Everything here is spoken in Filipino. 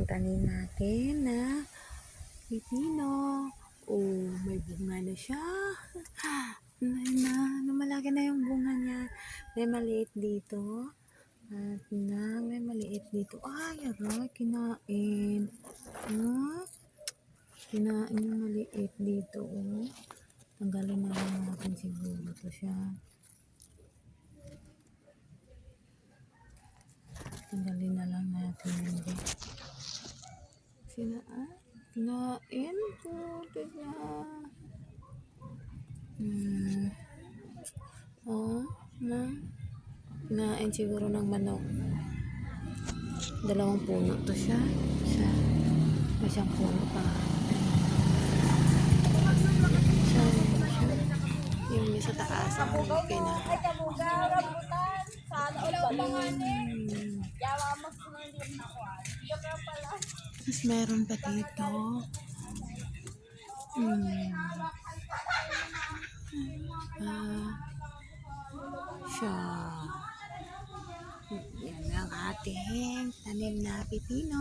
tanim natin na pipino. Oh, may bunga na siya. Malaki na yung bunga niya. May maliit dito. At may maliit dito. Ay, aray, kinain. Kinain yung maliit dito. Oh. Tanggalin na lang natin siguro to siya. Tanggalin na lang natin yun. Kinain po. Kinain siguro ng manok. 2 puno to siya. May 1 puno pa. Yung sa taas ang kinain. Tapos meron pa dito. Siya. Yan ang ating tanim na pipino.